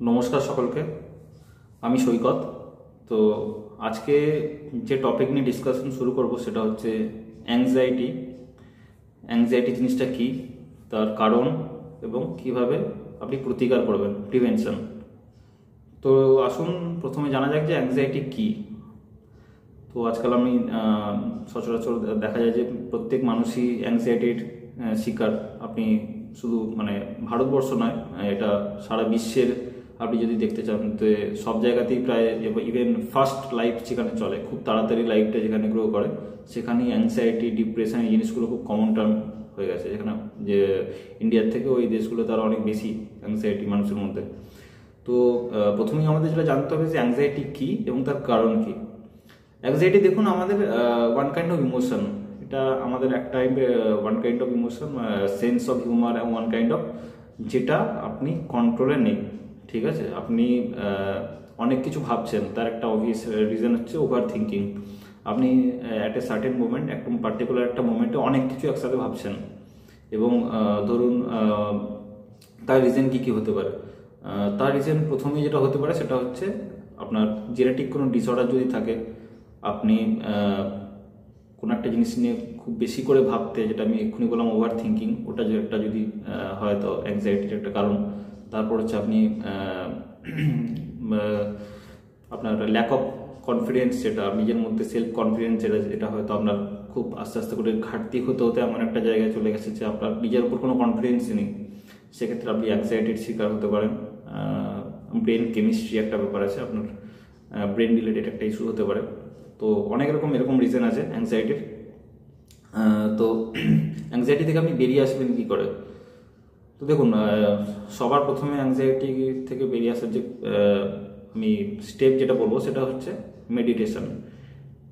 নমস্কার সকলকে। আমি সৈকত। তো আজকে যে টপিক নিয়ে ডিসকাশন শুরু করব সেটা হচ্ছে অ্যাংজাইটি। অ্যাংজাইটি জিনিসটা কি, তার কারণ এবং কিভাবে আপনি প্রতিকার করবেন, প্রিভেনশন। তো আসুন প্রথমে জানা যাক যে অ্যাংজাইটি কি। তো আজকাল আমি সচরাচর দেখা যায় যে প্রত্যেক মানুষই অ্যাংজাইটির শিকার। আপনি শুধু ভারতবর্ষ নয়, এটা সারা বিশ্বের আপনি যদি দেখতে চান তো সব জায়গাতেই প্রায়, ইভেন ফার্স্ট লাইফ যেখানে চলে, খুব তাড়াতাড়ি লাইফটা যেখানে গ্রো করে, সেখানেই অ্যাংজাইটি, ডিপ্রেশন এই জিনিসগুলো খুব কমন টার্ম হয়ে গেছে। যেখানে যে ইন্ডিয়ার থেকে ওই দেশগুলো তারা অনেক বেশি অ্যাংজাইটি মানুষের মধ্যে। তো প্রথমেই আমাদের যেটা জানতে হবে যে অ্যাংজাইটি কী এবং তার কারণ কী। অ্যাংজাইটি দেখুন আমাদের ওয়ান কাইন্ড অফ ইমোশন। এটা আমাদের এক টাইপের one kind of emotion, sense of humour এবং ওয়ান কাইন্ড অফ, যেটা আপনি কন্ট্রোলে নেই। ঠিক আছে, আপনি অনেক কিছু ভাবছেন, তার একটা অবভিয়াস রিজন হচ্ছে ওভার থিঙ্কিং। আপনি অ্যাট এ সার্টেন মোমেন্ট, একটা পার্টিকুলার একটা মোমেন্টে অনেক কিছু একসাথে ভাবছেন এবং ধরুন তার রিজন কী কী হতে পারে। তার রিজন প্রথমেই যেটা হতে পারে সেটা হচ্ছে আপনার জেনেটিক কোনো ডিসঅর্ডার যদি থাকে, আপনি কোনো একটা জিনিস নিয়ে খুব বেশি করে ভাবতে, যেটা আমি এক্ষুনি বললাম ওভার থিঙ্কিং, ওটা যে একটা যদি হয় তো অ্যাংজাইটির একটা কারণ। তারপর হচ্ছে আপনি আপনার ল্যাক অফ কনফিডেন্স, যেটা নিজের মধ্যে সেলফ কনফিডেন্স, যেটা হয়তো আপনার খুব আস্তে আস্তে করে ঘাটতি হতে হতে এমন একটা জায়গায় চলে গেছে যে আপনার নিজের উপর কোনো কনফিডেন্সই নেই। সেক্ষেত্রে আপনি অ্যাংজাইটির শিকার হতে পারেন। ব্রেন কেমিস্ট্রি একটা ব্যাপার আছে, আপনার ব্রেন রিলেটেড একটা ইস্যু হতে পারে। তো অনেক রকম এরকম রিজন আছে অ্যাংজাইটির। তো অ্যাংজাইটি থেকে আপনি বেরিয়ে আসবেন কী করে? তো দেখুন, সবার প্রথমে অ্যাংজাইটি থেকে বেরিয়ে আসার যে আমি স্টেপ যেটা বলবো সেটা হচ্ছে মেডিটেশন।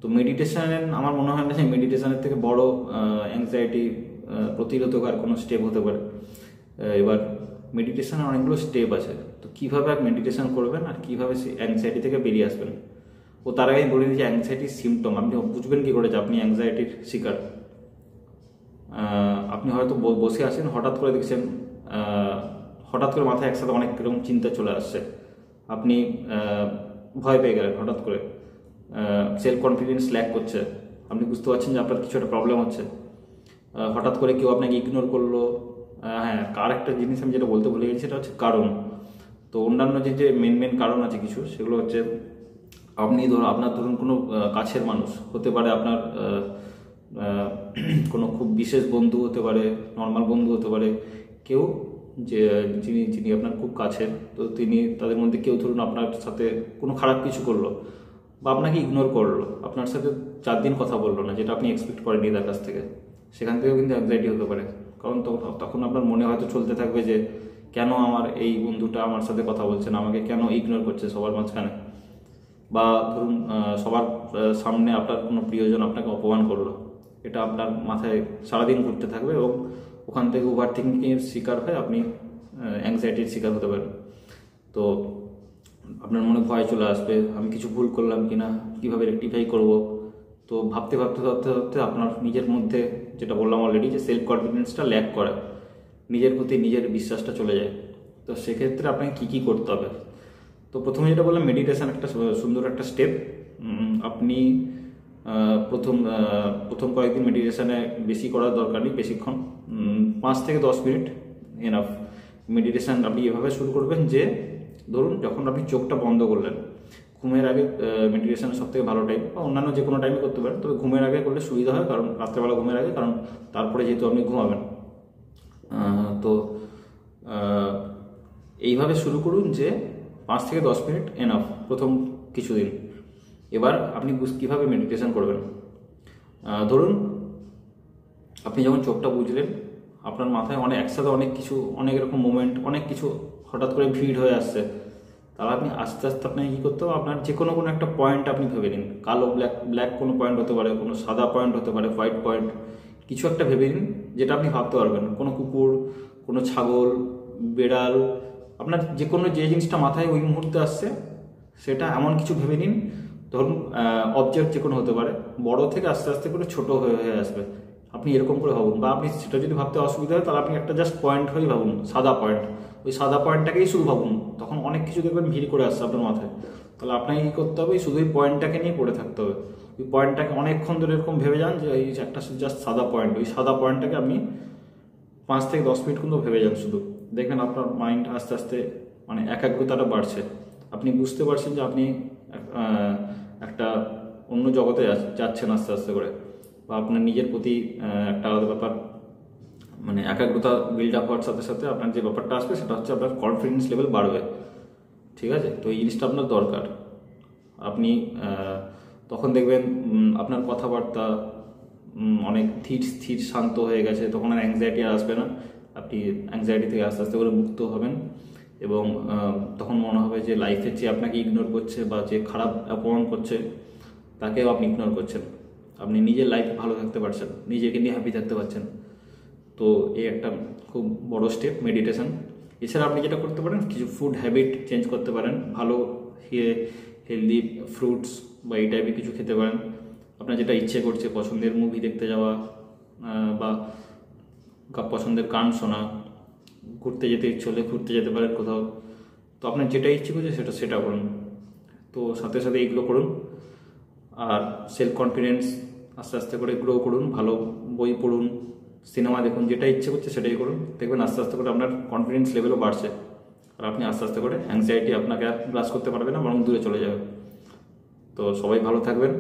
তো মেডিটেশন আমার মনে হয় না যে মেডিটেশনের থেকে বড় অ্যাংজাইটি প্রতিরোধক আর কোনো স্টেপ হতে পারে। এবার মেডিটেশনের অনেকগুলো স্টেপ আছে। তো কীভাবে আপনি মেডিটেশন করবেন আর কীভাবে সেই অ্যাংজাইটি থেকে বেরিয়ে আসবেন, ও তার আগে বলে দিচ্ছি অ্যাংজাইটির সিমটম আপনি বুঝবেন কী করে যে আপনি অ্যাংজাইটির শিকার। আপনি হয়তো বসে আছেন, হঠাৎ করে দেখছেন হঠাৎ করে মাথায় একসাথে অনেক রকম চিন্তা চলে আসছে, আপনি ভয় পেয়ে গেলেন, হঠাৎ করে সেলফ কনফিডেন্স ল্যাক করছে, আপনি বুঝতে পারছেন যে আপনার কিছু একটা প্রবলেম হচ্ছে, হঠাৎ করে কেউ আপনাকে ইগনোর করলো। হ্যাঁ, আর একটা জিনিস আমি যেটা বলতে ভুলে গেছি সেটা হচ্ছে কারণ। তো অন্যান্য যে মেন কারণ আছে কিছু, সেগুলো হচ্ছে আপনার ধরুন কোনো কাছের মানুষ হতে পারে, আপনার কোনো খুব বিশেষ বন্ধু হতে পারে, নর্মাল বন্ধু হতে পারে, কেউ যে যিনি আপনার খুব কাছের, তো তাদের মধ্যে কেউ ধরুন আপনার সাথে কোনো খারাপ কিছু করলো বা আপনাকে ইগনোর করলো, আপনার সাথে 4 দিন কথা বললো না, যেটা আপনি এক্সপেক্ট করেননি তার কাছ থেকে। সেখান থেকেও কিন্তু অ্যাংজাইটি হতে পারে। কারণ তখন আপনার মনে হয়তো চলতে থাকবে যে কেন আমার এই বন্ধুটা আমার সাথে কথা বলছে না, আমাকে কেন ইগনোর করছে সবার মাঝখানে। বা ধরুন সবার সামনে আপনার কোনো প্রিয়জন আপনাকে অপমান করলো, এটা আপনার মাথায় সারাদিন ঘুরতে থাকবে এবং ওখান থেকে ওভার থিঙ্কিংয়ের শিকার হয়ে আপনি অ্যাংজাইটির শিকার হতে পারেন। তো আপনার মনে ভয় চলে আসবে, আমি কিছু ভুল করলাম কিনা, কীভাবে রেকটিফাই করব। তো ভাবতে ভাবতে ভাবতে ভাবতে আপনার নিজের মধ্যে, যেটা বললাম অলরেডি, যে সেলফ কনফিডেন্সটা ল্যাক করে, নিজের প্রতি নিজের বিশ্বাসটা চলে যায়। তো সেক্ষেত্রে আপনাকে কী কী করতে হবে? তো প্রথমে যেটা বললাম মেডিটেশন একটা সুন্দর একটা স্টেপ। আপনি প্রথম কয়েকদিন মেডিটেশনে বেশি করার দরকার নেই, বেশিক্ষণ, 5 থেকে 10 মিনিট এনাফ। মেডিটেশন আপনি এভাবে শুরু করবেন যে ধরুন যখন আপনি চোখটা বন্ধ করলেন, ঘুমের আগে মেডিটেশন সবথেকে ভালো টাইম, বা অন্যান্য যে কোনো টাইমে করতে পারেন, তবে ঘুমের আগে করলে সুবিধা হয়, কারণ রাত্রেবেলা ঘুমের আগে, কারণ তারপরে যেহেতু আপনি ঘুমাবেন। তো এইভাবে শুরু করুন যে 5 থেকে 10 মিনিট এনাফ প্রথম কিছুদিন। এবার আপনি কীভাবে মেডিটেশন করবেন, ধরুন আপনি যখন চোখটা বুঝলেন, আপনার মাথায় একসাথে অনেক রকম মোমেন্ট, অনেক কিছু হঠাৎ করে ভিড় হয়ে আসছে। তাহলে আপনি আস্তে আস্তে আপনাকে কী করতে হবে, আপনার যে কোনো একটা পয়েন্ট আপনি ভেবে নিন। কালো ব্ল্যাক কোনো পয়েন্ট হতে পারে, কোনো সাদা পয়েন্ট হতে পারে, হোয়াইট পয়েন্ট, কিছু একটা ভেবে নিন যেটা আপনি ভাবতে পারবেন। কোনো কুকুর, কোনো ছাগল, বেড়াল, আপনার যে জিনিসটা মাথায় ওই মুহূর্তে আসছে সেটা এমন কিছু ভেবে নিন। ধরুন অবজেক্ট যে কোনো হতে পারে, বড় থেকে আস্তে আস্তে করে ছোট হয়ে আসবে, আপনি এরকম করে ভাবুন। বা আপনি সেটা যদি ভাবতে অসুবিধা হয় তাহলে আপনি একটা জাস্ট পয়েন্ট হয়ে ভাবুন, সাদা পয়েন্ট, ওই সাদা পয়েন্টটাকেই শুধু ভাবুন, তখন অনেক কিছু দেখবেন ভিড় করে আসছে আপনার মাথায়। তাহলে আপনাকে কী করতে হবে, শুধু ওই পয়েন্টটাকে নিয়ে পড়ে থাকতে হবে। ওই পয়েন্টটাকে অনেকক্ষণ ধরে এরকম ভেবে যান যে এই একটা জাস্ট সাদা পয়েন্ট, ওই সাদা পয়েন্টটাকে আপনি 5 থেকে 10 মিনিট কিন্তু ভেবে যান শুধু, দেখবেন আপনার মাইন্ড আস্তে আস্তে মানে একাগ্রতাটা বাড়ছে। আপনি বুঝতে পারছেন যে আপনি একটা অন্য জগতে যাচ্ছেন আস্তে আস্তে করে, বা আপনার নিজের প্রতি একটা আলাদা ব্যাপার মানে একাগ্রতা বিল্ড আপ হওয়ার সাথে সাথে আপনার যে ব্যাপারটা আসবে সেটা হচ্ছে আপনার কনফিডেন্স লেভেল বাড়বে। ঠিক আছে, তো এই জিনিসটা আপনার দরকার। আপনি তখন দেখবেন আপনার কথাবার্তা অনেক ধীর স্থির শান্ত হয়ে গেছে, তখন আর অ্যাংজাইটি আসবে না। আপনি অ্যাংজাইটি থেকে আস্তে আস্তে করে মুক্ত হবেন, এবং তখন মনে হবে যে লাইফের যে আপনাকে ইগনোর করছে বা যে খারাপ অপমান করছে তাকেও আপনি ইগনোর করছেন। আপনি নিজের লাইফে ভালো থাকতে পারছেন, নিজেকে নিয়ে হ্যাপি থাকতে পারছেন। তো এই একটা খুব বড় স্টেপ মেডিটেশন। এছাড়া আপনি যেটা করতে পারেন, কিছু ফুড হ্যাবিট চেঞ্জ করতে পারেন, ভালো হেলদি ফ্রুটস বা এই টাইপের কিছু খেতে পারেন। আপনার যেটা ইচ্ছে করছে, পছন্দের মুভি দেখতে যাওয়া বা পছন্দের গান শোনা, ঘুরতে যেতে ইচ্ছে হলে ঘুরতে যেতে পারেন কোথাও। তো আপনার যেটা ইচ্ছে করছে সেটা করুন। তো সাথে সাথে এইগুলো করুন, আর সেলফ কনফিডেন্স আস্তে আস্তে করে গ্রো করুন। ভালো বই পড়ুন, সিনেমা দেখুন, যেটা ইচ্ছে করছে সেটাই করুন। দেখবেন আস্তে আস্তে করে আপনার কনফিডেন্স লেভেলও বাড়ছে, আর আপনি আস্তে আস্তে করে অ্যাংজাইটি আপনাকে আর গ্রাস করতে পারবে না, বরং দূরে চলে যাবে। তো সবাই ভালো থাকবেন।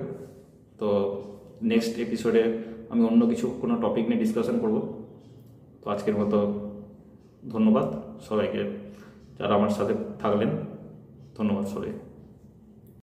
তো নেক্সট এপিসোডে আমি অন্য কোনো টপিক নিয়ে ডিসকাশন করব। তো আজকের মতো ধন্যবাদ সবাইকে, যারা আমার সাথে থাকলেন। ধন্যবাদ সবাই।